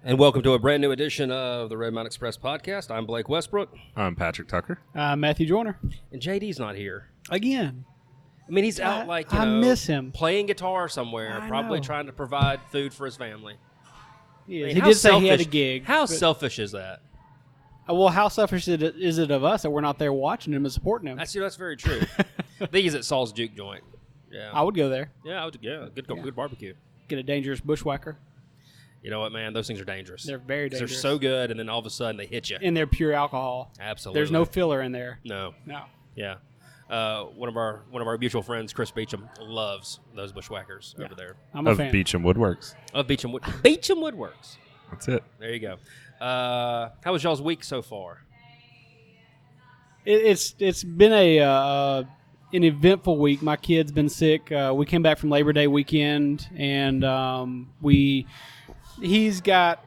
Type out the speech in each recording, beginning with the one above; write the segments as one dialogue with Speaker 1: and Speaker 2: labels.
Speaker 1: And welcome to a brand new edition of the Red Mountain Express podcast. I'm Blake Westbrook.
Speaker 2: I'm Patrick Tucker.
Speaker 3: Matthew Joyner.
Speaker 1: And JD's not here.
Speaker 3: Again.
Speaker 1: I mean, he's out
Speaker 3: I miss him.
Speaker 1: Playing guitar somewhere, probably trying to provide food for his family.
Speaker 3: Yeah,
Speaker 1: I mean,
Speaker 3: he did say he had a gig.
Speaker 1: How selfish is that?
Speaker 3: Well, how selfish is it of us that we're not there watching him and supporting him?
Speaker 1: That's very true. I think he's at Saul's Juke Joint. Yeah,
Speaker 3: I would go there.
Speaker 1: Yeah, good barbecue.
Speaker 3: Get a dangerous bushwhacker.
Speaker 1: You know what, man? Those things are dangerous.
Speaker 3: They're very dangerous.
Speaker 1: They're so good, and then all of a sudden they hit you.
Speaker 3: And they're pure alcohol.
Speaker 1: Absolutely.
Speaker 3: There's no filler in there.
Speaker 1: No.
Speaker 3: Yeah.
Speaker 1: One of our mutual friends, Chris Beecham, loves those bushwhackers over there.
Speaker 3: I'm a fan.
Speaker 2: Beecham Woodworks.
Speaker 1: Of Beecham Woodworks.
Speaker 2: That's it.
Speaker 1: There you go. How was y'all's week so far?
Speaker 3: It's been an eventful week. My kid's been sick. We came back from Labor Day weekend, and he's got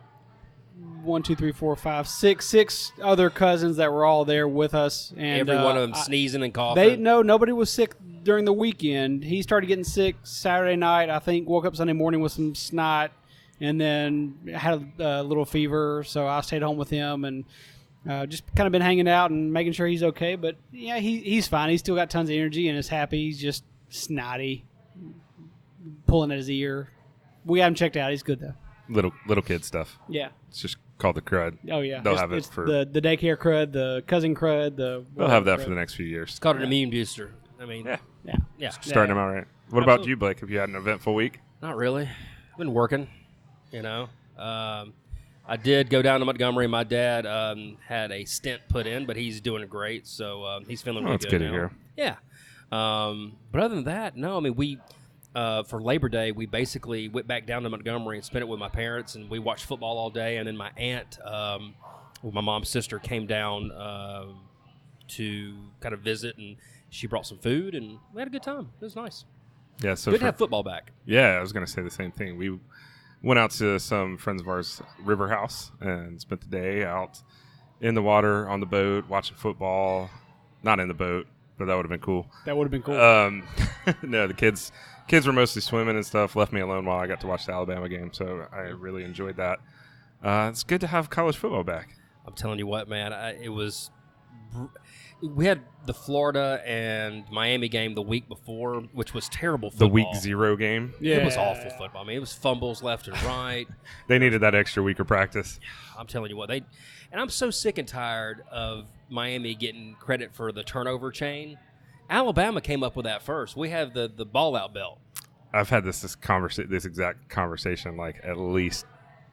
Speaker 3: 6 other cousins that were all there with us, and
Speaker 1: every one of them sneezing and coughing.
Speaker 3: Nobody was sick during the weekend. He started getting sick Saturday night. I think woke up Sunday morning with some snot, and then had a little fever. So I stayed home with him and just kind of been hanging out and making sure he's okay. But yeah, he's fine. He's still got tons of energy and is happy. He's just snotty, pulling at his ear. We got him checked out. He's good though.
Speaker 2: Little kid stuff.
Speaker 3: Yeah.
Speaker 2: It's just called the crud.
Speaker 3: Oh yeah.
Speaker 2: They'll have it for
Speaker 3: the daycare crud, the cousin crud,
Speaker 2: They'll have that for the next few years.
Speaker 1: It's called an immune booster. I mean,
Speaker 3: yeah.
Speaker 2: Starting them out right. What about you, Blake? Have you had an eventful week?
Speaker 1: Not really. I've been working. You know, I did go down to Montgomery. My dad had a stent put in, but he's doing great, so he's feeling really
Speaker 2: good. That's good to hear.
Speaker 1: Yeah. But other than that, no. I mean, we for Labor Day, we basically went back down to Montgomery and spent it with my parents, and we watched football all day. And then my aunt, my mom's sister, came down to kind of visit, and she brought some food, and we had a good time. It was nice.
Speaker 2: Yeah, so
Speaker 1: good to have football back.
Speaker 2: Yeah, I was going to say the same thing. We went out to some friends of ours' river house and spent the day out in the water on the boat watching football. Not in the boat, but that would have been cool.
Speaker 3: That would have been cool.
Speaker 2: No, the kids were mostly swimming and stuff, left me alone while I got to watch the Alabama game, so I really enjoyed that. It's good to have college football back.
Speaker 1: I'm telling you what, man, we had the Florida and Miami game the week before, which was terrible football.
Speaker 2: The week 0 game?
Speaker 1: Yeah. It was awful football. I mean, it was fumbles left and right.
Speaker 2: They needed that extra week of practice.
Speaker 1: I'm telling you what, and I'm so sick and tired of Miami getting credit for the turnover chain. Alabama came up with that first. We have the ball out belt.
Speaker 2: I've had this exact conversation like at least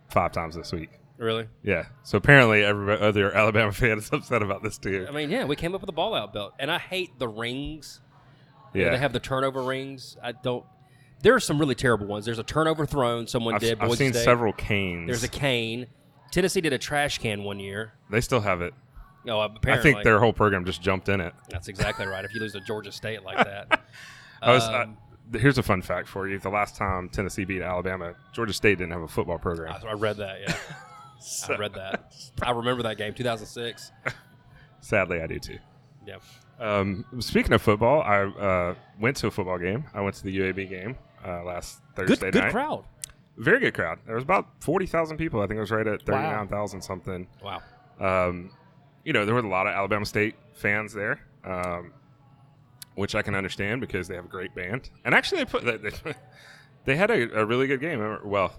Speaker 2: 5 times this week.
Speaker 1: Really?
Speaker 2: Yeah. So apparently every other Alabama fan is upset about this too.
Speaker 1: I mean, yeah, we came up with the ball out belt. And I hate the rings.
Speaker 2: Yeah.
Speaker 1: They have the turnover rings. There are some really terrible ones. There's a turnover thrown someone did.
Speaker 2: I've seen several canes.
Speaker 1: There's a cane. Tennessee did a trash can one year.
Speaker 2: They still have it.
Speaker 1: Oh, apparently.
Speaker 2: I think their whole program just jumped in it.
Speaker 1: That's exactly right. If you lose to Georgia State like that.
Speaker 2: Here's a fun fact for you. The last time Tennessee beat Alabama, Georgia State didn't have a football program.
Speaker 1: I read that, yeah. I read that. I remember that game, 2006.
Speaker 2: Sadly, I do too.
Speaker 1: Yeah.
Speaker 2: Speaking of football, I went to a football game. I went to the UAB game last Thursday night.
Speaker 1: Good crowd.
Speaker 2: Very good crowd. There was about 40,000 people. I think it was right at 39,000 something.
Speaker 1: Wow.
Speaker 2: There were a lot of Alabama State fans there, which I can understand because they have a great band. And actually, they had a really good game. Well,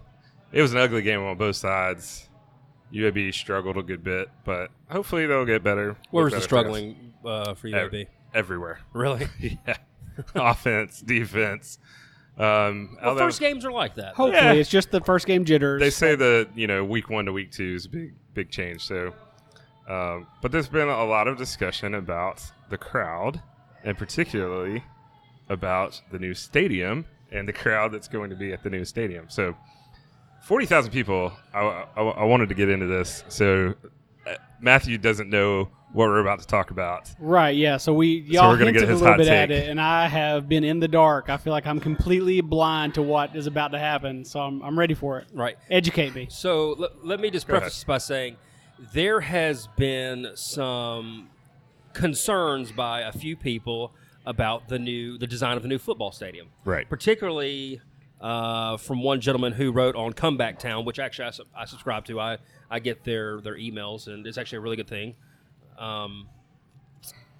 Speaker 2: it was an ugly game on both sides. UAB struggled a good bit, but hopefully they'll get better.
Speaker 1: Where was the struggling for UAB?
Speaker 2: Everywhere.
Speaker 1: Really?
Speaker 2: Yeah. Offense, defense.
Speaker 1: First games are like that.
Speaker 3: Hopefully, it's just the first game jitters.
Speaker 2: They say that week 1 to week 2 is a big change. So, but there's been a lot of discussion about the crowd, and particularly about the new stadium and the crowd that's going to be at the new stadium. So, 40,000 people. I wanted to get into this. So, Matthew doesn't know what we're about to talk about.
Speaker 3: Right, yeah. So y'all hinted a little bit at it, and I have been in the dark. I feel like I'm completely blind to what is about to happen, so I'm ready for it.
Speaker 1: Right.
Speaker 3: Educate me.
Speaker 1: So let me just preface this by saying there has been some concerns by a few people about the design of the new football stadium.
Speaker 2: Right.
Speaker 1: Particularly from one gentleman who wrote on Comeback Town, which actually I subscribe to. I get their emails, and it's actually a really good thing.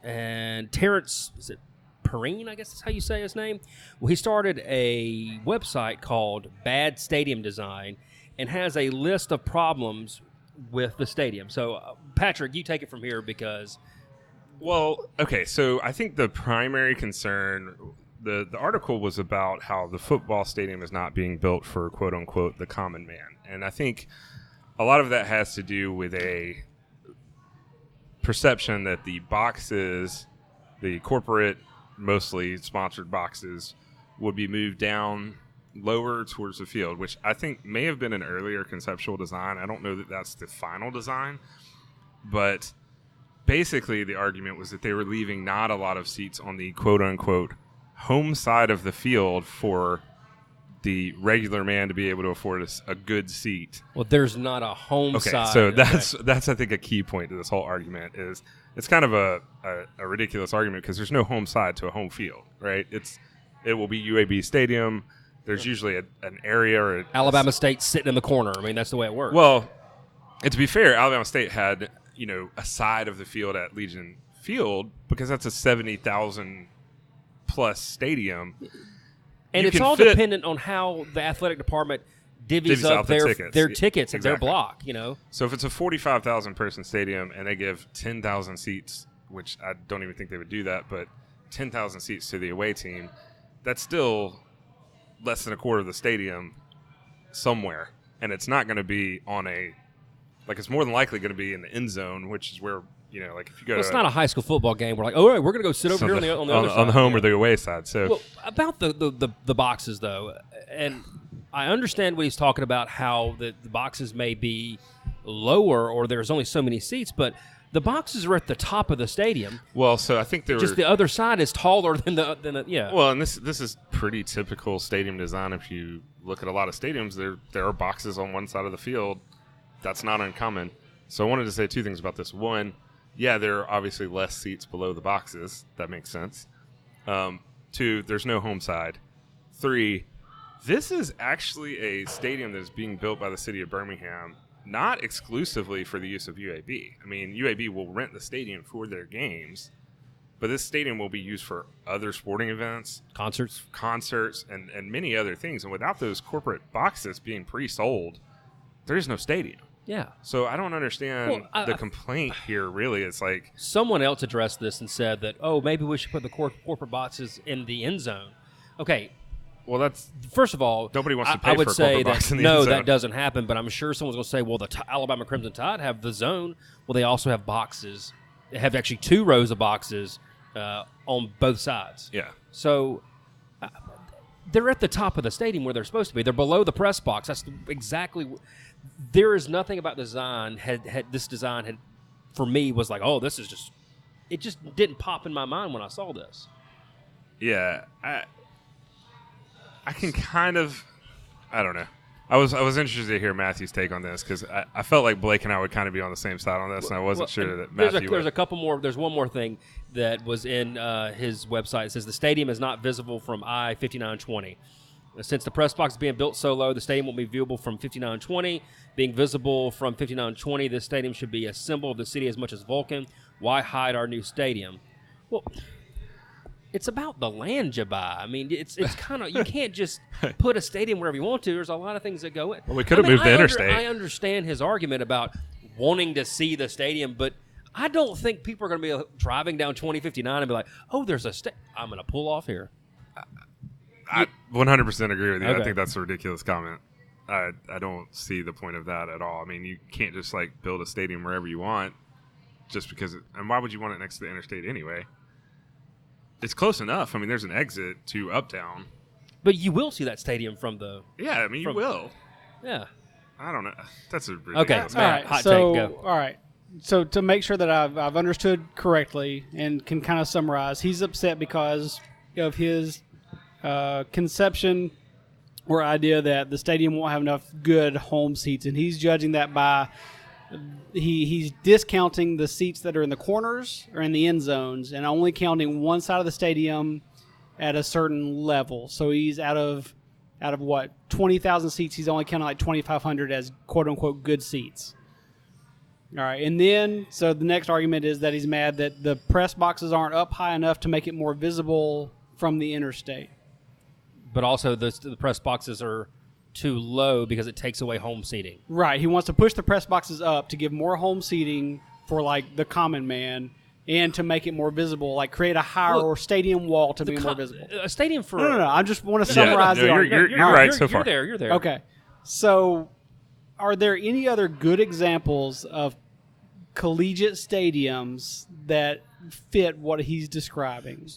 Speaker 1: And Terrence, is it Perrine, I guess that's how you say his name? Well, he started a website called Bad Stadium Design and has a list of problems with the stadium. So, Patrick, you take it from here because...
Speaker 2: Well, okay, so I think the primary concern, the article was about how the football stadium is not being built for, quote-unquote, the common man. And I think a lot of that has to do with a perception that the boxes, the corporate, mostly sponsored boxes, would be moved down lower towards the field, which I think may have been an earlier conceptual design. I don't know that that's the final design, but basically the argument was that they were leaving not a lot of seats on the quote-unquote home side of the field for the regular man to be able to afford a good seat.
Speaker 1: Well, there's not a home side.
Speaker 2: So that's I think a key point to this whole argument is it's kind of a ridiculous argument because there's no home side to a home field, right? It will be UAB Stadium. There's usually an area or
Speaker 1: Alabama State sitting in the corner. I mean, that's the way it works.
Speaker 2: Well, and to be fair, Alabama State had a side of the field at Legion Field because that's a 70,000 plus stadium.
Speaker 1: And it's all dependent on how the athletic department divvies up their tickets at their block,
Speaker 2: So if it's a 45,000 person stadium and they give 10,000 seats, which I don't even think they would do that, but 10,000 seats to the away team, that's still less than a quarter of the stadium somewhere. And it's not going to be on it's more than likely going to be in the end zone, which is where, if you go
Speaker 1: it's not a high school football game. We're like, all right, we're going to go sit over here on the other side.
Speaker 2: On the home or the away side. So
Speaker 1: well, about the boxes, though, and I understand what he's talking about, how the boxes may be lower or there's only so many seats, but the boxes are at the top of the stadium.
Speaker 2: Well, so I think
Speaker 1: just the other side is taller than the yeah.
Speaker 2: Well, and this is pretty typical stadium design. If you look at a lot of stadiums, there are boxes on one side of the field. That's not uncommon. So I wanted to say two things about this. One, yeah, there are obviously less seats below the boxes. That makes sense. Two, there's no home side. Three, this is actually a stadium that is being built by the city of Birmingham, not exclusively for the use of UAB. I mean, UAB will rent the stadium for their games, but this stadium will be used for other sporting events,
Speaker 1: concerts,
Speaker 2: and many other things. And without those corporate boxes being pre-sold, there is no stadium.
Speaker 1: Yeah.
Speaker 2: So I don't understand the complaint here, really. It's like
Speaker 1: someone else addressed this and said that, maybe we should put the corporate boxes in the end zone. Okay.
Speaker 2: Well, that's
Speaker 1: first of all,
Speaker 2: nobody wants to pay
Speaker 1: I would
Speaker 2: for a
Speaker 1: say
Speaker 2: corporate box
Speaker 1: that
Speaker 2: in the end zone.
Speaker 1: that doesn't happen. But I'm sure someone's going to say, well, the Alabama Crimson Tide have the zone. Well, they also have boxes. They have actually 2 rows of boxes on both sides.
Speaker 2: Yeah.
Speaker 1: So they're at the top of the stadium where they're supposed to be. They're below the press box. That's exactly. There is nothing about design. This design for me was like, this is just. It just didn't pop in my mind when I saw this.
Speaker 2: Yeah, I can kind of. I don't know. I was interested to hear Matthew's take on this because I felt like Blake and I would kind of be on the same side on this, and I wasn't sure that Matthew.
Speaker 1: There's a couple more. There's one more thing that was in his website. It says the stadium is not visible from I-5920. Since the press box is being built so low, the stadium will be viewable from 5920. Being visible from 5920, this stadium should be a symbol of the city as much as Vulcan. Why hide our new stadium? Well, it's about the land you buy. I mean, it's kind of you can't just put a stadium wherever you want to. There's a lot of things that go in.
Speaker 2: Well, we could have moved the interstate.
Speaker 1: I understand his argument about wanting to see the stadium, but I don't think people are going to be driving down 2059 and be like, there's a I'm going to pull off here.
Speaker 2: I 100% agree with you.
Speaker 1: Okay.
Speaker 2: I think that's a ridiculous comment. I don't see the point of that at all. I mean, you can't just build a stadium wherever you want just because and why would you want it next to the interstate anyway? It's close enough. I mean, there's an exit to Uptown.
Speaker 1: But you will see that stadium from the...
Speaker 2: Yeah, I mean, you will.
Speaker 1: Yeah.
Speaker 2: I don't know. That's a ridiculous
Speaker 1: Okay, all right.
Speaker 3: Hot
Speaker 1: take, go.
Speaker 3: All right. So to make sure that I've understood correctly and can kind of summarize, he's upset because of his conception or idea that the stadium won't have enough good home seats, and he's judging that by he's discounting the seats that are in the corners or in the end zones and only counting one side of the stadium at a certain level. So he's out of out of what 20,000 seats, he's only counting like 2,500 as quote unquote good seats. All right, and then so the next argument is that he's mad that the press boxes aren't up high enough to make it more visible from the interstate.
Speaker 1: But also the press boxes are too low because it takes away home seating.
Speaker 3: Right, he wants to push the press boxes up to give more home seating for like the common man. And to make it more visible, like create a higher stadium wall to be more visible.
Speaker 1: A stadium for...
Speaker 3: No. I just want to summarize the argument.
Speaker 2: You're right so far.
Speaker 1: You're there.
Speaker 3: Okay. So are there any other good examples of collegiate stadiums that fit what he's describing?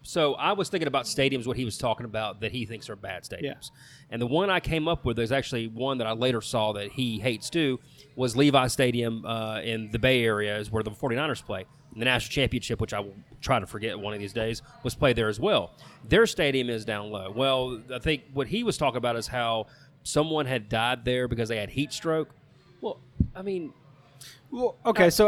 Speaker 1: So I was thinking about stadiums, what he was talking about, that he thinks are bad stadiums. Yeah. And the one I came up with, there's actually one that I later saw that he hates too, was Levi Stadium in the Bay Area, is where the 49ers play. The national championship, which I will try to forget one of these days, was played there as well. Their stadium is down low. Well, I think what he was talking about is how someone had died there because they had heat stroke. Well, I mean...
Speaker 3: Well, okay, so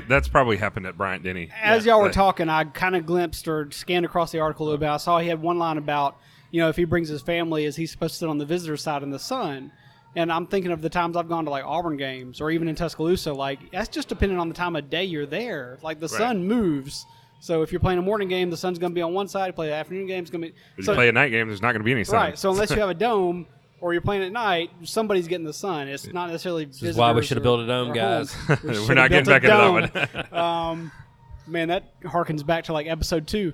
Speaker 2: that's probably happened at Bryant Denny.
Speaker 3: As y'all were talking, I kind of glimpsed or scanned across the article a little bit. I saw he had one line about, if he brings his family, is he supposed to sit on the visitor side in the sun? And I'm thinking of the times I've gone to like Auburn games or even in Tuscaloosa. Like that's just depending on the time of day you're there. Like the sun moves. So if you're playing a morning game, the sun's going to be on one side. You play an afternoon game, it's going to be.
Speaker 2: If you play a night game, there's not going to be any sun.
Speaker 3: Right. So unless you have a dome or you're playing at night, somebody's getting the sun. It's not necessarily.
Speaker 1: This is why we should have built a dome, guys.
Speaker 2: We're not getting back into that
Speaker 3: one. Man, that harkens back to like episode 2.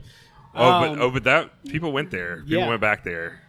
Speaker 2: But that people went there. People went back there.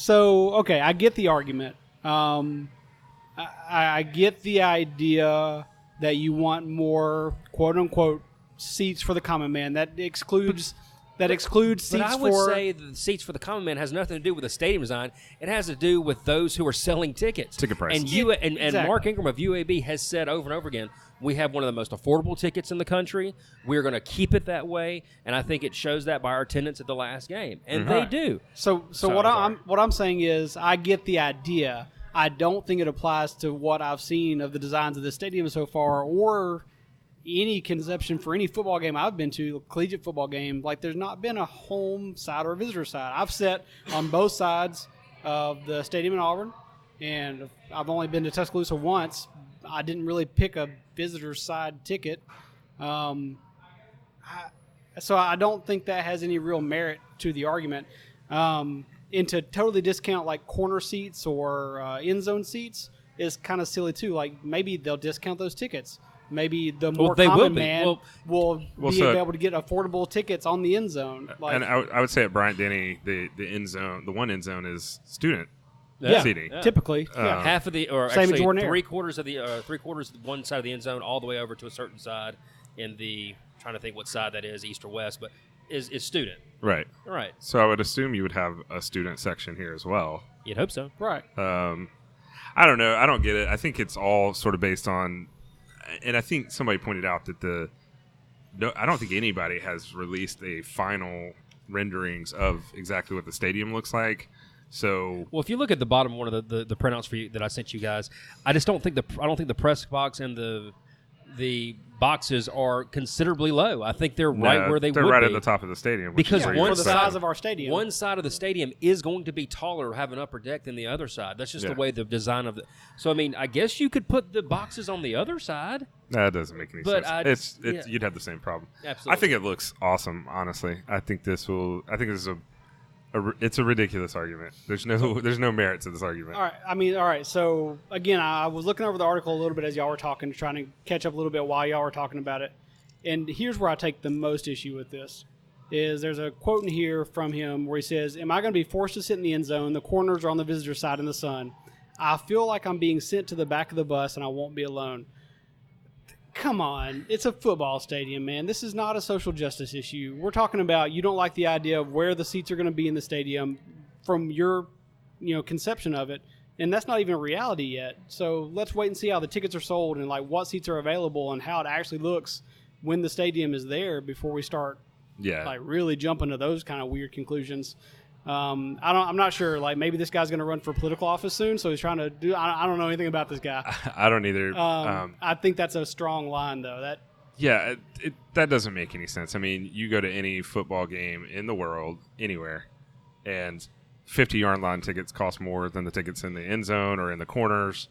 Speaker 3: Okay, I get the argument. I get the idea that you want more quote unquote seats for the common man. That excludes seats.
Speaker 1: But I would say the seats for the common man has nothing to do with the stadium design. It has to do with those who are selling tickets.
Speaker 2: Ticket prices.
Speaker 1: And
Speaker 3: exactly.
Speaker 1: Mark Ingram of UAB has said over and over again, we have one of the most affordable tickets in the country. We're going to keep it that way, and I think it shows that by our attendance at the last game, and they do.
Speaker 3: So what I'm saying is, I get the idea. I don't think it applies to what I've seen of the designs of the stadium so far, or any conception for any football game I've been to, collegiate football game. Like there's not been a home side or a visitor side. I've sat on both sides of the stadium in Auburn, and I've only been to Tuscaloosa once. I didn't really pick a visitor side ticket. So I don't think that has any real merit to the argument. And to totally discount like corner seats or end zone seats is kind of silly too. Like maybe they'll discount those tickets. Maybe the more common man will be able to get affordable tickets on the end zone. Like,
Speaker 2: and I would say at Bryant Denny, the end zone, the one end zone is student seating.
Speaker 3: Yeah. Typically,
Speaker 1: half of the, or
Speaker 3: same
Speaker 1: actually 3/4 of the 3/4 one side of the end zone, all the way over to a certain side in the. Trying to think what side that is, east or west, but is student.
Speaker 2: Right.
Speaker 1: Right.
Speaker 2: So I would assume you would have a student section here as well.
Speaker 1: You'd hope so.
Speaker 3: Right.
Speaker 2: I don't know. I don't get it. I think it's all sort of based on, and I think somebody pointed out that I don't think anybody has released a final renderings of exactly what the stadium looks like. So,
Speaker 1: well, if you look at the bottom one of the printouts for you that I sent you guys, I don't think the press box and the boxes are considerably low. I think they're right where
Speaker 2: they're right at the top of the stadium.
Speaker 1: Because
Speaker 3: for the size of our stadium,
Speaker 1: one side of the stadium is going to be taller, have an upper deck than the other side. That's just the way the design of the. So I mean, I guess you could put the boxes on the other side.
Speaker 2: That doesn't make any sense. You'd have the same problem.
Speaker 1: Absolutely.
Speaker 2: I think it looks awesome. Honestly, I think this is it's a ridiculous argument. There's no merit to this argument.
Speaker 3: All right. So again, I was looking over the article a little bit as y'all were talking, trying to catch up a little bit while y'all were talking about it. And here's where I take the most issue with this. Is there's a quote in here from him where he says, "Am I going to be forced to sit in the end zone? The corners are on the visitor side in the sun. I feel like I'm being sent to the back of the bus and I won't be alone." Come on. It's a football stadium, man. This is not a social justice issue. We're talking about you don't like the idea of where the seats are going to be in the stadium from your conception of it, and that's not even a reality yet. So let's wait and see how the tickets are sold and like what seats are available and how it actually looks when the stadium is there before we start like really jumping to those kind of weird conclusions. I'm not sure. Like maybe this guy's going to run for political office soon, so he's trying to do. I don't know anything about this guy.
Speaker 2: I don't either.
Speaker 3: I think that's a strong line, though.
Speaker 2: That doesn't make any sense. I mean, you go to any football game in the world, anywhere, and 50-yard line tickets cost more than the tickets in the end zone or in the corners.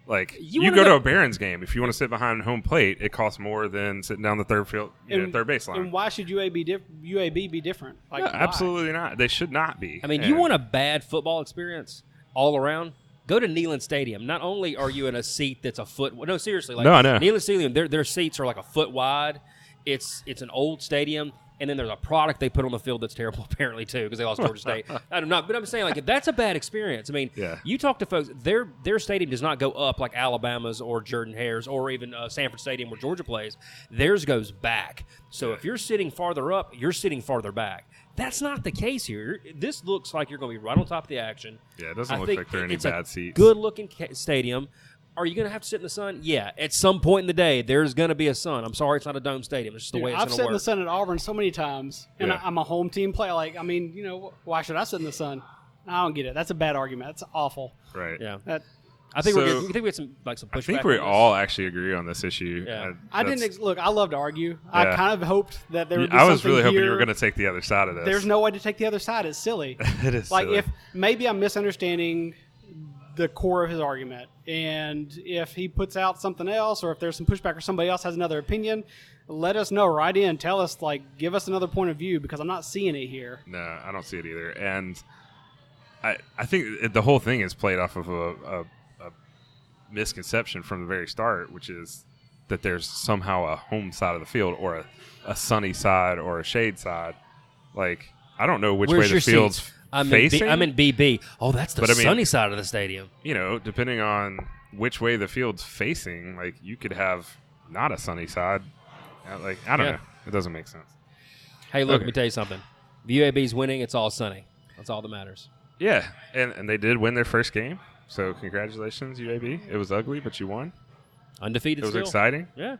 Speaker 2: Like, you
Speaker 1: wanna
Speaker 2: go to a Barons game, if you want to sit behind home plate, it costs more than sitting down the third baseline.
Speaker 3: And why should UAB be different? Like, why?
Speaker 2: Absolutely not. They should not be.
Speaker 1: I mean, you want a bad football experience all around? Go to Neyland Stadium. Not only are you in a seat that's a foot – no, seriously. Like,
Speaker 2: no, I know.
Speaker 1: Neyland Stadium, their seats are like a foot wide. It's an old stadium. And then there's a product they put on the field that's terrible, apparently, too, because they lost Georgia State. I don't know. But I'm saying, like, that's a bad experience. I mean, you talk to folks, their stadium does not go up like Alabama's or Jordan-Hare's or even Sanford Stadium where Georgia plays. Theirs goes back. So if you're sitting farther up, you're sitting farther back. That's not the case here. This looks like you're going to be right on top of the action.
Speaker 2: Yeah, it doesn't look like there are any bad seats.
Speaker 1: Good-looking stadium. Are you going to have to sit in the sun? Yeah. At some point in the day, there's going to be a sun. I'm sorry it's not a dome stadium. It's just the way it's going to work.
Speaker 3: I've sat in the sun at Auburn so many times, and I'm a home team player. Like, I mean, why should I sit in the sun? I don't get it. That's a bad argument. That's awful.
Speaker 2: Right.
Speaker 1: Yeah. I think we had some pushback.
Speaker 2: I think we all actually agree on this issue.
Speaker 1: Yeah.
Speaker 3: I didn't look. I love to argue. I kind of hoped that there would be
Speaker 2: I was really hoping
Speaker 3: here.
Speaker 2: you were going to take the other side of this.
Speaker 3: There's no way to take the other side. It's silly.
Speaker 2: It is
Speaker 3: like
Speaker 2: silly.
Speaker 3: If maybe I'm misunderstanding the core of his argument, and if he puts out something else, or if there's some pushback, or somebody else has another opinion, let us know. Write in, tell us, give us another point of view, because I'm not seeing it here.
Speaker 2: No, I don't see it either. And I think the whole thing is played off of a misconception from the very start, which is that there's somehow a home side of the field or a sunny side or a shade side. Like, I don't know which way the field's facing.
Speaker 1: I'm in BB. Oh, that's the sunny side of the stadium.
Speaker 2: Depending on which way the field's facing, like, you could have not a sunny side. Like, I don't know. It doesn't make sense.
Speaker 1: Hey, look, let me tell you something. If UAB's winning, it's all sunny. That's all that matters.
Speaker 2: Yeah, and they did win their first game. So congratulations, UAB. It was ugly, but you won.
Speaker 1: Undefeated.
Speaker 2: It was exciting.
Speaker 1: Yeah.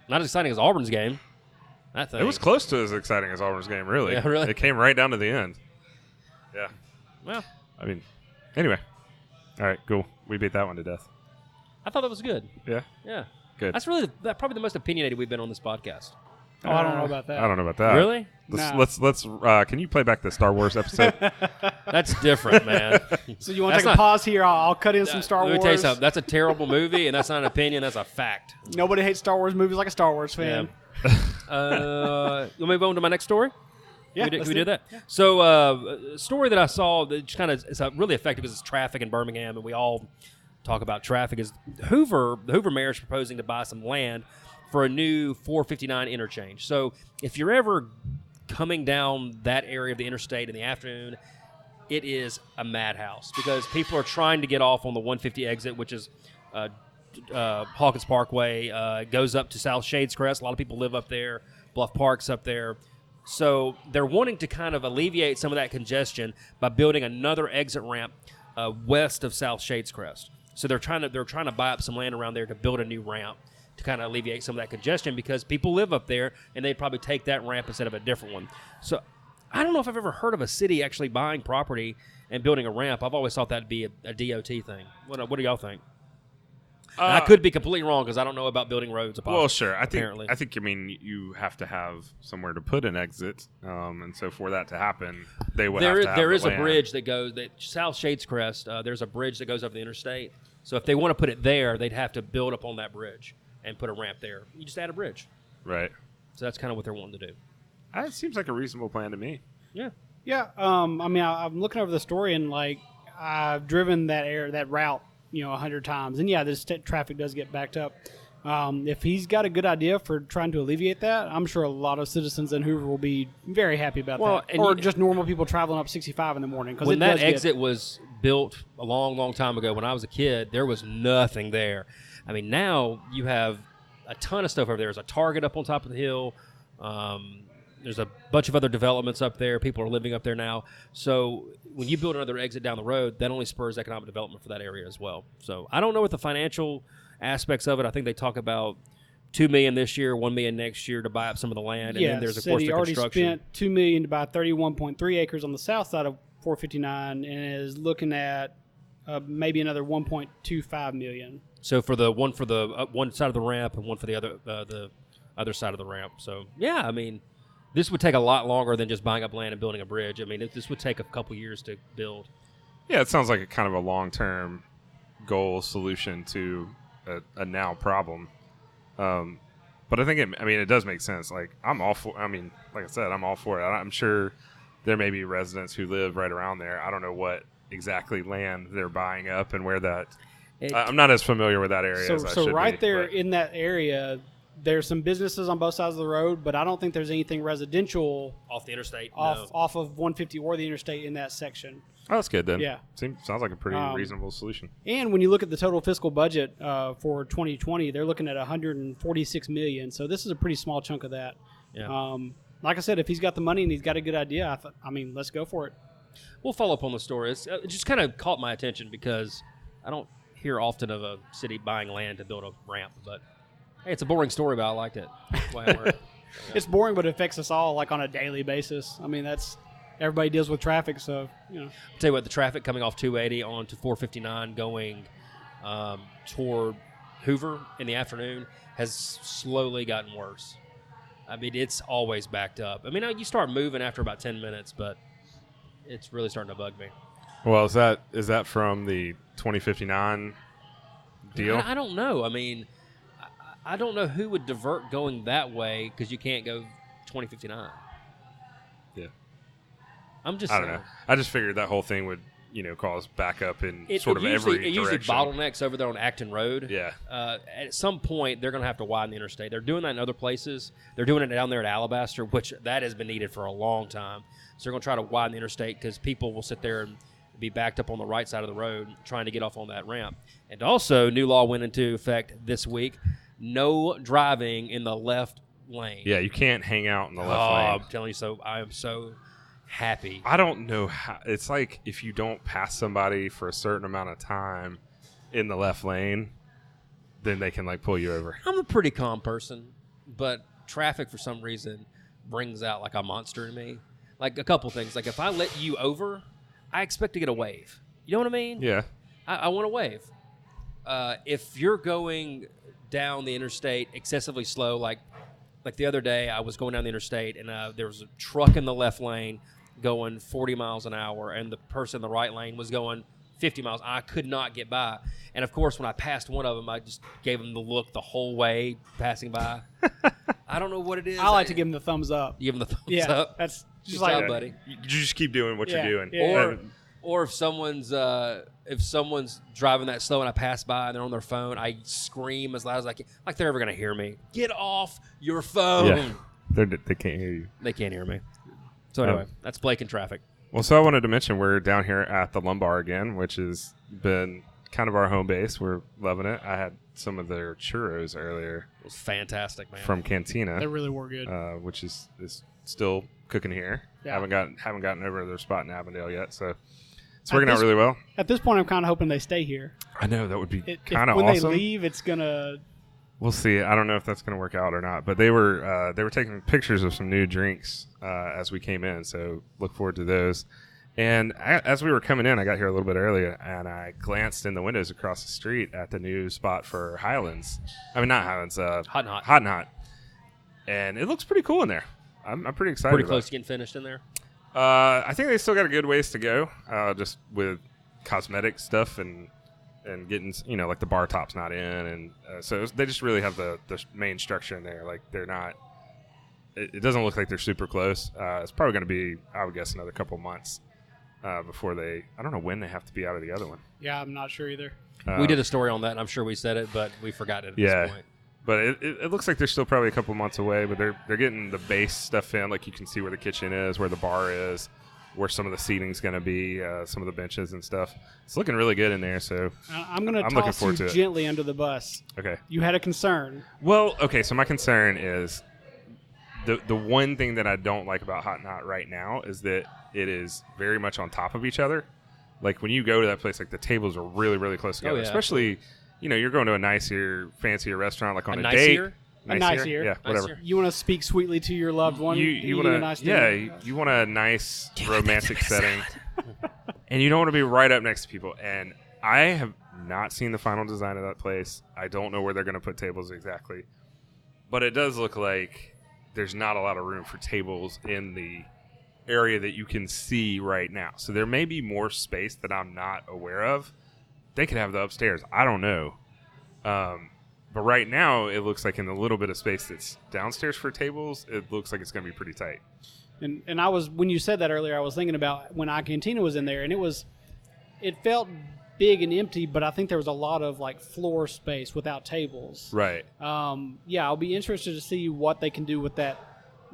Speaker 1: Not as exciting as Auburn's game. That thing.
Speaker 2: It was close to as exciting as Auburn's game, really.
Speaker 1: Yeah, really.
Speaker 2: It came right down to the end. Yeah.
Speaker 1: Well,
Speaker 2: I mean, anyway. All right, cool. We beat that one to death.
Speaker 1: I thought that was good.
Speaker 2: Yeah.
Speaker 1: Yeah.
Speaker 2: Good.
Speaker 1: That's really probably the most opinionated we've been on this podcast.
Speaker 3: Oh, I don't know about that.
Speaker 2: I don't know about that.
Speaker 1: Really?
Speaker 2: Let's can you play back the Star Wars episode?
Speaker 1: That's different, man.
Speaker 3: So you want to take a pause here? I'll cut in some Star Wars.
Speaker 1: Let me tell you something. That's a terrible movie, and that's not an opinion. That's a fact.
Speaker 3: Nobody hates Star Wars movies like a Star Wars fan.
Speaker 1: Yeah. You want me to move on to my next story?
Speaker 3: Yeah,
Speaker 1: can we do that? Yeah. So, a story that I saw that kind of is really effective because it's traffic in Birmingham, and we all talk about traffic. Is the Hoover mayor is proposing to buy some land for a new 459 interchange. So, if you're ever coming down that area of the interstate in the afternoon, it is a madhouse because people are trying to get off on the 150 exit, which is Hawkins Parkway, goes up to South Shadescrest. A lot of people live up there. Bluff Park's up there. So they're wanting to kind of alleviate some of that congestion by building another exit ramp west of South Shadescrest. So they're trying to buy up some land around there to build a new ramp to kind of alleviate some of that congestion because people live up there and they'd probably take that ramp instead of a different one. So I don't know if I've ever heard of a city actually buying property and building a ramp. I've always thought that'd be a DOT thing. What do y'all think? I could be completely wrong because I don't know about building roads.
Speaker 2: Well, sure. I think. I mean, you have to have somewhere to put an exit, and so for that to happen, they would have to have
Speaker 1: There is
Speaker 2: the
Speaker 1: a
Speaker 2: land.
Speaker 1: bridge that goes South Shadescrest. There's a bridge that goes over the interstate. So if they want to put it there, they'd have to build up on that bridge and put a ramp there. You just add a bridge.
Speaker 2: Right.
Speaker 1: So that's kind of what they're wanting to do.
Speaker 2: It seems like a reasonable plan to me.
Speaker 1: Yeah.
Speaker 3: Yeah. I mean, I'm looking over the story and I've driven that route 100 times, and this traffic does get backed up. If he's got a good idea for trying to alleviate that, I'm sure a lot of citizens in Hoover will be very happy about that. Or just normal people traveling up 65 in the morning.
Speaker 1: When that exit was built a long, long time ago, when I was a kid, there was nothing there. I mean, now you have a ton of stuff over there. There's a Target up on top of the hill. There's a bunch of other developments up there. People are living up there now. So when you build another exit down the road, that only spurs economic development for that area as well. So I don't know what the financial aspects of it. I think they talk about $2 million this year, $1 million next year to buy up some of the land. And then there's, of course, the construction.
Speaker 3: He already spent $2 million to buy 31.3 acres on the south side of 459 and is looking at maybe another $1.25 million.
Speaker 1: So for the one side of the ramp and one for the other side of the ramp. So, yeah, I mean, This would take a lot longer than just buying up land and building a bridge. I mean, this would take a couple years to build.
Speaker 2: Yeah, it sounds like a kind of a long-term goal solution to a now problem. But I think it does make sense. Like, I'm all for. I mean, like I said, I'm all for it. I'm sure there may be residents who live right around there. I don't know what exactly land they're buying up and where that. I'm not as familiar with that area as I should be.
Speaker 3: So right there in that area, there's some businesses on both sides of the road, but I don't think there's anything residential
Speaker 1: Off the interstate?
Speaker 3: off of 150 or the interstate in that section.
Speaker 2: Oh, that's good then.
Speaker 3: Yeah.
Speaker 2: Sounds like a pretty reasonable solution.
Speaker 3: And when you look at the total fiscal budget for 2020, they're looking at $146 million. So this is a pretty small chunk of that.
Speaker 1: Yeah.
Speaker 3: Like I said, if he's got the money and he's got a good idea, let's go for it.
Speaker 1: We'll follow up on the story. It just kind of caught my attention because I don't hear often of a city buying land to build a ramp. But, hey, it's a boring story, but I liked it. That's why I worked.
Speaker 3: It's boring, but it affects us all like on a daily basis. I mean, everybody deals with traffic, so, you know.
Speaker 1: I'll tell you what, the traffic coming off 280 onto 459 going toward Hoover in the afternoon has slowly gotten worse. I mean, it's always backed up. I mean, you start moving after about 10 minutes, but it's really starting to bug me.
Speaker 2: Well, is that from the 2059 deal?
Speaker 1: I don't know. I mean, I don't know who would divert going that way because you can't go 2059.
Speaker 2: Yeah.
Speaker 1: I'm just
Speaker 2: I don't know. I just figured that whole thing would, cause backup in every direction.
Speaker 1: It usually bottlenecks over there on Acton Road.
Speaker 2: Yeah.
Speaker 1: At some point, they're going to have to widen the interstate. They're doing that in other places. They're doing it down there at Alabaster, which that has been needed for a long time. So they're going to try to widen the interstate because people will sit there and be backed up on the right side of the road trying to get off on that ramp. And also, new law went into effect this week. No driving in the left lane.
Speaker 2: Yeah, you can't hang out in the left lane.
Speaker 1: I'm telling you so. I am so happy.
Speaker 2: I don't know how. It's like if you don't pass somebody for a certain amount of time in the left lane, then they can pull you over.
Speaker 1: I'm a pretty calm person, but traffic for some reason brings out a monster in me. A couple things. If I let you over, I expect to get a wave. You know what I mean?
Speaker 2: Yeah.
Speaker 1: I want a wave. If you're going down the interstate excessively slow, like the other day, I was going down the interstate and there was a truck in the left lane going 40 miles an hour, and the person in the right lane was going 50 miles. I could not get by. And, of course, when I passed one of them, I just gave them the look the whole way passing by. I don't know what it is.
Speaker 3: I like to give them the thumbs up.
Speaker 1: You give them the thumbs up?
Speaker 3: That's
Speaker 1: just
Speaker 3: like,
Speaker 1: buddy.
Speaker 2: You just keep doing what you're doing.
Speaker 3: Yeah.
Speaker 1: Or if someone's driving that slow and I pass by and they're on their phone, I scream as loud as I can, like they're ever going to hear me. Get off your phone.
Speaker 2: Yeah. They can't hear you.
Speaker 1: They can't hear me. So anyway, that's Blake and traffic.
Speaker 2: Well, so I wanted to mention we're down here at the Lumbar again, which has been kind of our home base. We're loving it. I had some of their churros earlier.
Speaker 1: It was fantastic, man.
Speaker 2: From Cantina.
Speaker 3: They really were good.
Speaker 2: Which is still cooking here.
Speaker 3: Yeah.
Speaker 2: Haven't gotten over their spot in Avondale yet, so it's working out really well.
Speaker 3: At this point, I'm kind of hoping they stay here.
Speaker 2: I know that would be kind of awesome.
Speaker 3: When they leave, it's gonna.
Speaker 2: We'll see. I don't know if that's going to work out or not. But they were taking pictures of some new drinks as we came in, so look forward to those. And as we were coming in, I got here a little bit earlier, and I glanced in the windows across the street at the new spot for Highlands. I mean, not Highlands.
Speaker 1: Hot and Hot.
Speaker 2: Hot and Hot. And it looks pretty cool in there. I'm pretty excited.
Speaker 1: Pretty close to getting finished in there.
Speaker 2: I think they still got a good ways to go, just with cosmetic stuff and getting, the bar top's not in, and so they just really have the main structure in there. They're not. It doesn't look like they're super close. It's probably going to be, I would guess, another couple months before they. I don't know when they have to be out of the other one.
Speaker 3: Yeah, I'm not sure either.
Speaker 1: We did a story on that, and I'm sure we said it, but we forgot it at this point.
Speaker 2: But it looks like they're still probably a couple months away, but they're getting the base stuff in. You can see where the kitchen is, where the bar is, where some of the seating's going to be, some of the benches and stuff. It's looking really good in there. So
Speaker 3: I'm going to toss you gently under the bus.
Speaker 2: Okay.
Speaker 3: You had a concern.
Speaker 2: Well, okay. So my concern is the one thing that I don't like about Hot and Hot right now is that it is very much on top of each other. When you go to that place, the tables are really, really close together, especially. You're going to a nicer, fancier restaurant, on a date.
Speaker 3: A nicer.
Speaker 2: Yeah, whatever.
Speaker 3: You want to speak sweetly to your loved one.
Speaker 2: You want a nice you want a nice romantic setting, and you don't want to be right up next to people. And I have not seen the final design of that place. I don't know where they're going to put tables exactly, but it does look like there's not a lot of room for tables in the area that you can see right now. So there may be more space that I'm not aware of. They could have the upstairs. I don't know. But right now, it looks like in the little bit of space that's downstairs for tables, it looks like it's going to be pretty tight.
Speaker 3: And I was, when you said that earlier, I was thinking about when iCantina was in there, and it felt big and empty, but I think there was a lot of like floor space without tables.
Speaker 2: Right.
Speaker 3: Yeah, I'll be interested to see what they can do with that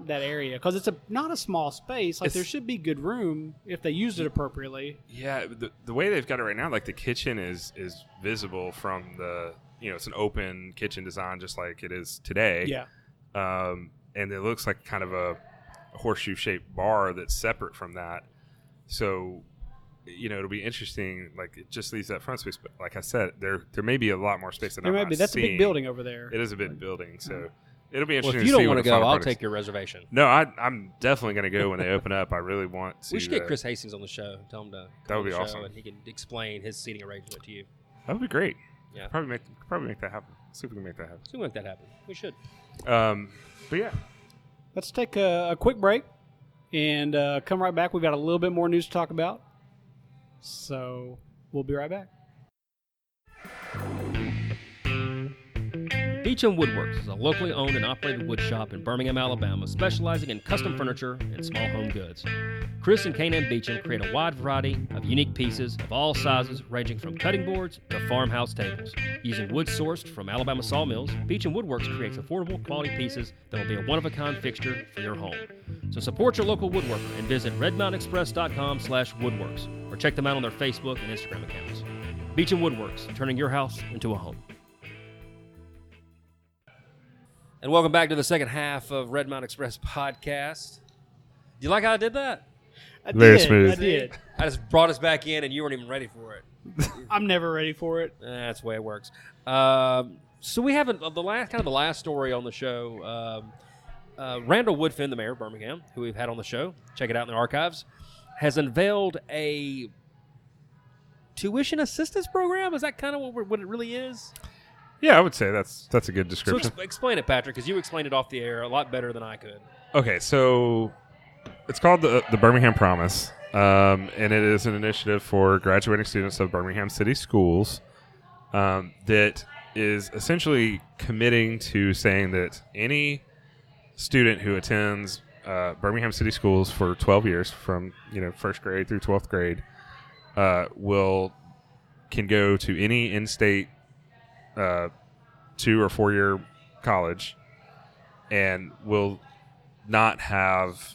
Speaker 3: area, because it's not a small space. Like, there should be good room if they used it appropriately.
Speaker 2: Yeah, the way they've got it right now, like the kitchen is visible from the, it's an open kitchen design just like it is today.
Speaker 3: Yeah.
Speaker 2: And it looks like kind of a horseshoe-shaped bar that's separate from that. So, it'll be interesting. Like, it just leaves that front space. But like I said, there may be a lot more space than I'm not
Speaker 3: That's
Speaker 2: seeing.
Speaker 3: a big building over there.
Speaker 2: It is a big building, so it'll be
Speaker 1: Well,
Speaker 2: interesting
Speaker 1: if you
Speaker 2: to see
Speaker 1: don't want to go, I'll
Speaker 2: is.
Speaker 1: take your reservation.
Speaker 2: No, I'm definitely going to go when they open up. I really want to.
Speaker 1: We should get Chris Hastings on the show. Tell him to
Speaker 2: That would
Speaker 1: come
Speaker 2: be
Speaker 1: on the
Speaker 2: awesome.
Speaker 1: show, and he can explain his seating arrangement to you.
Speaker 2: That would be great.
Speaker 1: Yeah.
Speaker 2: Probably make that happen. See if we can make that happen.
Speaker 1: So we make that happen. We should.
Speaker 2: But yeah.
Speaker 3: Let's take a quick break and come right back. We've got a little bit more news to talk about. So we'll be right back.
Speaker 1: Beecham Woodworks is a locally owned and operated wood shop in Birmingham, Alabama, specializing in custom furniture and small home goods. Chris and K&M Beecham create a wide variety of unique pieces of all sizes, ranging from cutting boards to farmhouse tables. Using wood sourced from Alabama sawmills, Beecham Woodworks creates affordable quality pieces that will be a one-of-a-kind fixture for your home. So support your local woodworker and visit redmountainexpress.com/woodworks or check them out on their Facebook and Instagram accounts. Beecham Woodworks, turning your house into a home. And welcome back to the second half of Red Mountain Express podcast. Do you like how I did that?
Speaker 2: Very smooth.
Speaker 3: I did.
Speaker 1: I just brought us back in, and you weren't even ready for it.
Speaker 3: I'm never ready for it.
Speaker 1: That's the way it works. So we have the last story on the show. Randall Woodfin, the mayor of Birmingham, who we've had on the show, check it out in the archives, has unveiled a tuition assistance program. Is that kind of what it really is?
Speaker 2: Yeah, I would say that's a good description.
Speaker 1: So explain it, Patrick, because you explained it off the air a lot better than I could.
Speaker 2: Okay, so it's called the Birmingham Promise, and it is an initiative for graduating students of Birmingham City Schools that is essentially committing to saying that any student who attends Birmingham City Schools for 12 years, from first grade through 12th grade, can go to any in-state 2 or 4 year college and will not have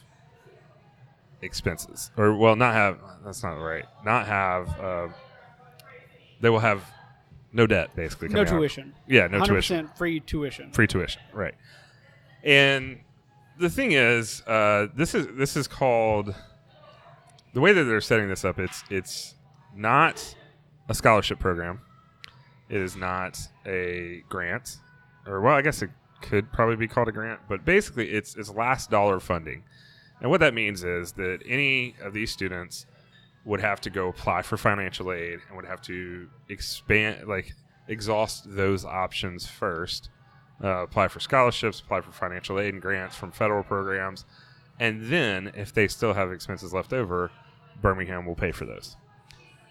Speaker 2: expenses, or not have. That's not right. Not have. They will have no debt, basically.
Speaker 3: No tuition.
Speaker 2: Yeah, no
Speaker 3: 100%
Speaker 2: tuition.
Speaker 3: free tuition.
Speaker 2: Free tuition, right? And the thing is, this is called, the way that they're setting this up. It's not a scholarship program. It is not a grant, or I guess it could probably be called a grant, but basically it's last dollar funding. And what that means is that any of these students would have to go apply for financial aid and would have to exhaust those options first, apply for scholarships, apply for financial aid and grants from federal programs, and then if they still have expenses left over, Birmingham will pay for those.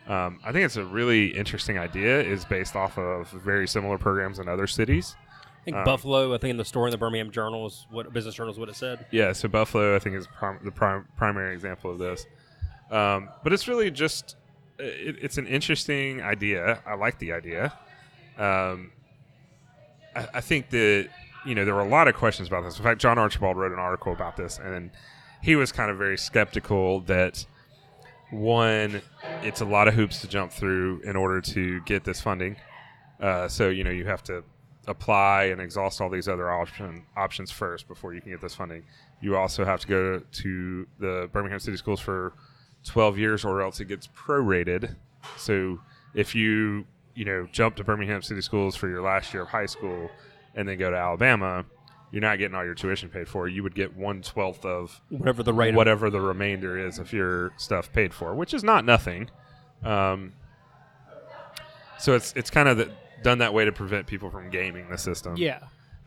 Speaker 2: I think it's a really interesting idea. It's based off of very similar programs in other cities.
Speaker 1: I think Buffalo, I think in the story in the Birmingham Journal, Business Journal is what it said.
Speaker 2: Yeah, so Buffalo, I think, is the primary example of this. But it's really just, it's an interesting idea. I like the idea. I think that, there were a lot of questions about this. In fact, John Archibald wrote an article about this, and he was kind of very skeptical that, one, it's a lot of hoops to jump through in order to get this funding. So, you have to apply and exhaust all these other options first before you can get this funding. You also have to go to the Birmingham City Schools for 12 years, or else it gets prorated. So if you jump to Birmingham City Schools for your last year of high school and then go to Alabama, you're not getting all your tuition paid for. You would get 1/12 of
Speaker 1: whatever the
Speaker 2: remainder is of your stuff paid for, which is not nothing. So it's kind of done that way to prevent people from gaming the system.
Speaker 3: Yeah.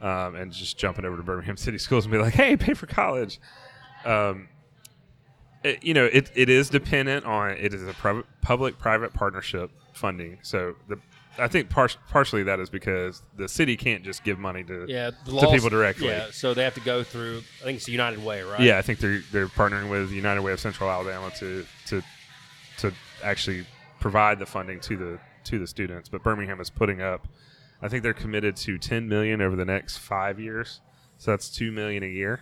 Speaker 2: and just jumping over to Birmingham City Schools and be like, hey, pay for college. It is dependent on, it is a public-private partnership funding. So I think partially that is because the city can't just give money to people directly.
Speaker 1: Yeah, so they have to go through, I think it's United Way, right?
Speaker 2: Yeah, I think they're partnering with United Way of Central Alabama to actually provide the funding to the students. But Birmingham is putting up, I think they're committed to $10 million over the next 5 years. So that's $2 million a year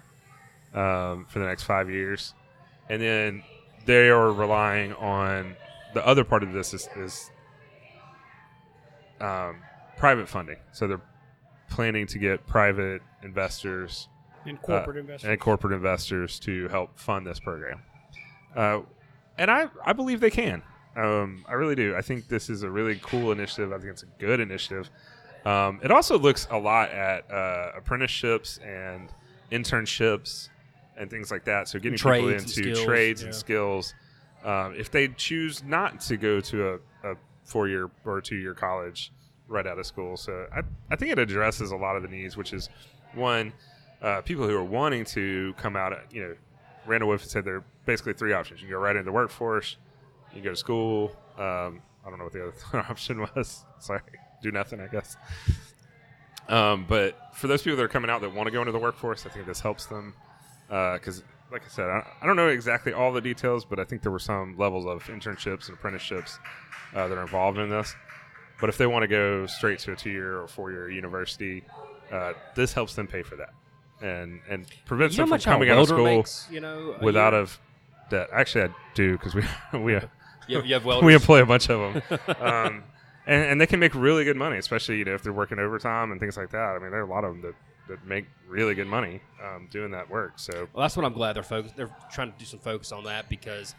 Speaker 2: for the next 5 years. And then they are relying on, the other part of this is private funding. So they're planning to get private investors
Speaker 3: and corporate
Speaker 2: investors to help fund this program. And I believe they can. I really do. I think this is a really cool initiative. I think it's a good initiative. It also looks a lot at apprenticeships and internships and things like that. So getting people into trades and skills. If they choose not to go to a 4-year or a 2-year college right out of school. So I think it addresses a lot of the needs, which is, one, people who are wanting to come out, Randall Woodfin said there are basically 3 options. You can go right into the workforce, you can go to school. I don't know what the other option was. Sorry, do nothing, I guess. But for those people that are coming out that want to go into the workforce, I think this helps them. Because, like I said, I don't know exactly all the details, but I think there were some levels of internships and apprenticeships that are involved in this. But if they want to go straight to a 2-year or 4-year university, this helps them pay for that and prevents them from coming out of school without of debt. Actually, I do, because we
Speaker 1: have welders.
Speaker 2: We employ a bunch of them, and they can make really good money, especially if they're working overtime and things like that. I mean, there are a lot of them that make really good money doing that work. So,
Speaker 1: well, that's what I'm glad they're trying to do some focus on that, because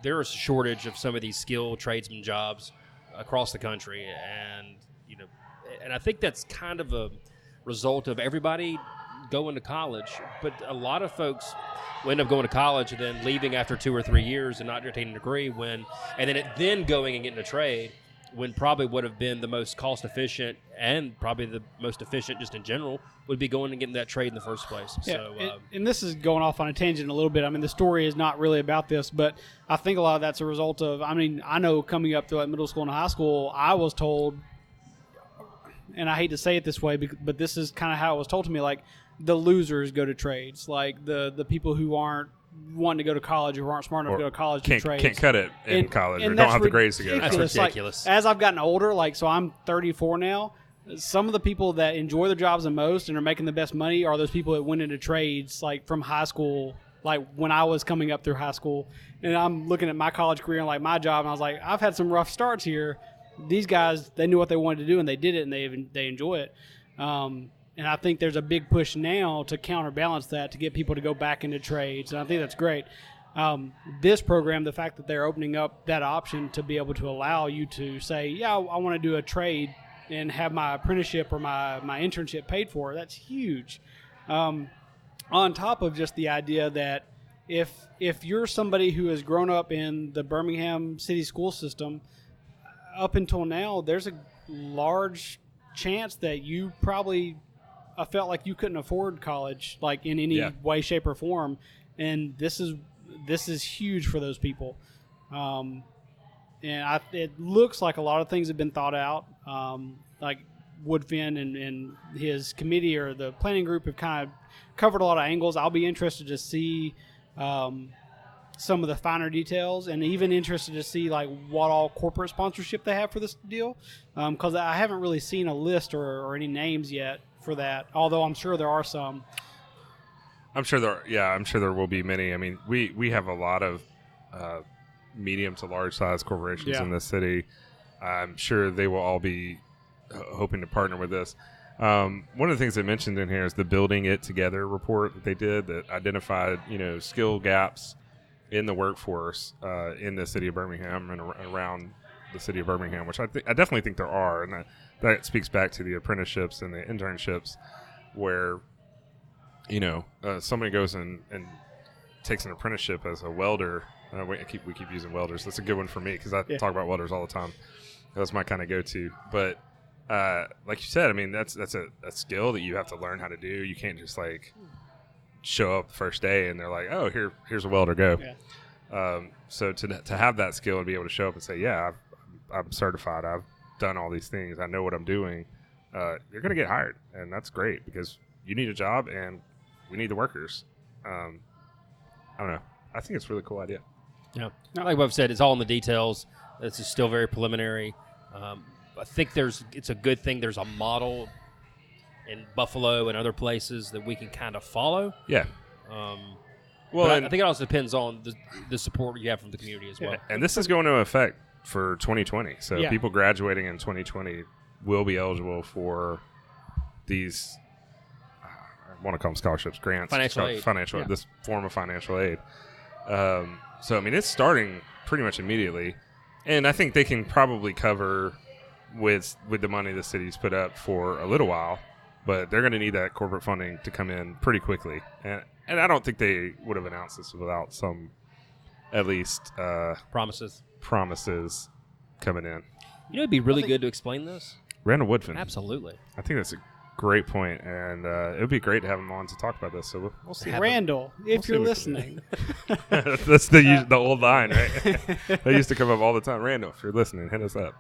Speaker 1: there is a shortage of some of these skilled tradesman jobs across the country, and I think that's kind of a result of everybody going to college. But a lot of folks will end up going to college and then leaving after 2 or 3 years and not getting a degree, then going and getting a trade, when probably would have been the most cost efficient and probably the most efficient just in general would be going and getting that trade in the first place.
Speaker 3: Yeah,
Speaker 1: So,
Speaker 3: and this is going off on a tangent a little bit. I mean, the story is not really about this, but I think a lot of that's a result of, I know coming up through middle school and high school, I was told, and I hate to say it this way, but this is kind of how it was told to me, like, the losers go to trades, like the people who aren't wanting to go to college, who aren't smart enough to go to college, to trades.
Speaker 2: Can't cut it in college, or don't have the grades to go.
Speaker 1: That's ridiculous.
Speaker 3: Like, as I've gotten older, so I'm 34 now, some of the people that enjoy their jobs the most and are making the best money are those people that went into trades, like, from high school, like when I was coming up through high school. And I'm looking at my college career and, like, my job, and I was like, I've had some rough starts here. These guys, they knew what they wanted to do, and they did it, and they enjoy it. And I think there's a big push now to counterbalance that, to get people to go back into trades, and I think that's great. This program, the fact that they're opening up that option to be able to allow you to say, yeah, I want to do a trade and have my apprenticeship or my internship paid for, that's huge. On top of just the idea that if you're somebody who has grown up in the Birmingham City School system, up until now, there's a large chance that you probably felt like you couldn't afford college, like, in any way, shape, or form, and this is huge for those people. It looks like a lot of things have been thought out, like Woodfin and his committee or the planning group have kind of covered a lot of angles. I'll be interested to see some of the finer details, and even interested to see, like, what all corporate sponsorship they have for this deal, because I haven't really seen a list or any names yet for that, although I'm sure there are some.
Speaker 2: I'm sure there will be many. I mean, we have a lot of medium to large size corporations in this city. I'm sure they will all be hoping to partner with this. One of the things they mentioned in here is the Building It Together report that they did that identified, skill gaps in the workforce in the city of Birmingham and around the city of Birmingham, which I definitely think there are, and that speaks back to the apprenticeships and the internships, where somebody goes and takes an apprenticeship as a welder. We keep using welders. That's a good one for me, because I talk about welders all the time. That's my kind of go-to. But like you said, I mean, that's a skill that you have to learn how to do. You can't just like show up the first day and they're like, oh, here's a welder, go.
Speaker 3: Yeah.
Speaker 2: So to have that skill and be able to show up and say, yeah, I'm certified. I've done all these things. I know what I'm doing. You're going to get hired, and that's great because you need a job and we need the workers. I don't know. I think it's a really cool idea.
Speaker 1: Yeah, like Bob said, it's all in the details. This is still very preliminary. I think it's a good thing there's a model in Buffalo and other places that we can kind of follow.
Speaker 2: Yeah.
Speaker 1: Well, I think it also depends on the support you have from the community as well.
Speaker 2: And this is going to affect for 2020. So people graduating in 2020 will be eligible for these, I want to call them scholarships, grants.
Speaker 1: Financial aid.
Speaker 2: This form of financial aid. So, I mean, it's starting pretty much immediately. And I think they can probably cover with the money the city's put up for a little while. But they're going to need that corporate funding to come in pretty quickly. And I don't think they would have announced this without some, at least,
Speaker 1: promises
Speaker 2: coming in.
Speaker 1: You know, it'd be really good to explain this.
Speaker 2: Randall Woodfin.
Speaker 1: Absolutely.
Speaker 2: I think that's a great point, and it would be great to have him on to talk about this. So we'll see.
Speaker 3: Randall, if you're listening.
Speaker 2: That's the old line, right? That used to come up all the time. Randall, if you're listening, hit us up.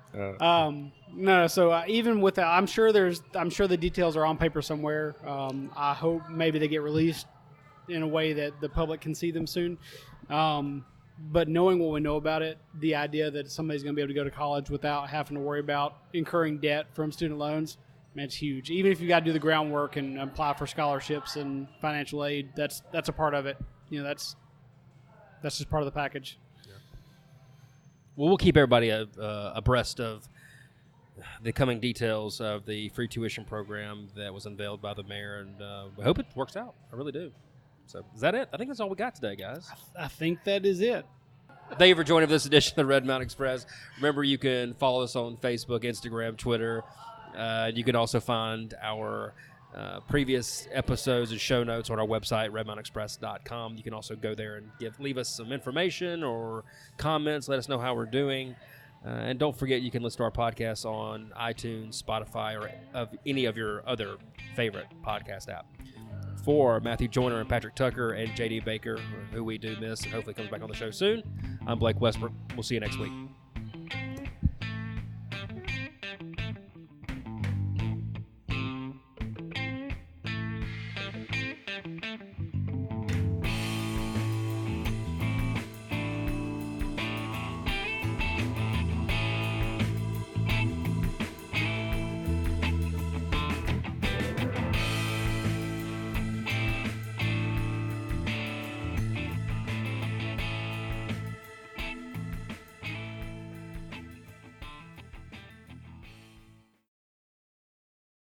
Speaker 3: No, so even with that, I'm sure the details are on paper somewhere. I hope maybe they get released in a way that the public can see them soon. But knowing what we know about it, the idea that somebody's going to be able to go to college without having to worry about incurring debt from student loans, man, it's huge. Even if you got to do the groundwork and apply for scholarships and financial aid, that's a part of it. You know, that's just part of the package.
Speaker 1: Yeah. Well, we'll keep everybody abreast of the coming details of the free tuition program that was unveiled by the mayor, and I hope it works out. I really do. So is that it? I think that's all we got today, guys.
Speaker 3: I think that is it.
Speaker 1: Thank you for joining this edition of the Red Mountain Express. Remember, you can follow us on Facebook, Instagram, Twitter. You can also find our previous episodes and show notes on our website, redmountainexpress.com. You can also go there and leave us some information or comments. Let us know how we're doing. And don't forget, you can listen to our podcast on iTunes, Spotify, or of any of your other favorite podcast app. For Matthew Joyner and Patrick Tucker and JD Baker, who we do miss and hopefully comes back on the show soon, I'm Blake Westbrook. We'll see you next week.